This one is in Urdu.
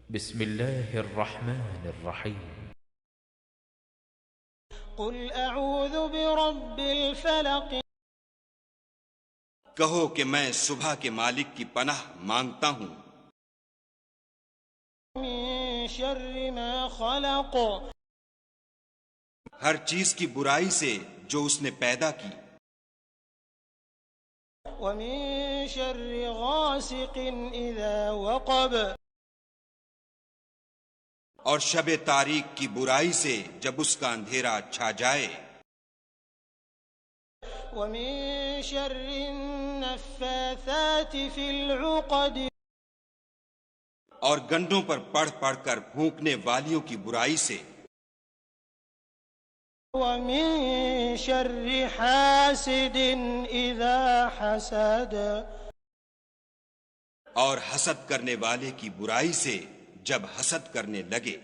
بسم اللہ الرحمن الرحیم۔ قل اعوذ برب الفلق، کہو کہ میں صبح کے مالک کی پناہ مانگتا ہوں من شر ما خلق، ہر چیز کی برائی سے جو اس نے پیدا کی، ومن شر غاسق اذا وقب، اور شب تاریک کی برائی سے جب اس کا اندھیرا چھا جائے، ومن شر النفاثات في العقد، اور گنڈوں پر پڑھ پڑھ کر پھونکنے والیوں کی برائی سے، ومن شر حاسد اذا حسد، اور حسد کرنے والے کی برائی سے جب حسد کرنے لگے۔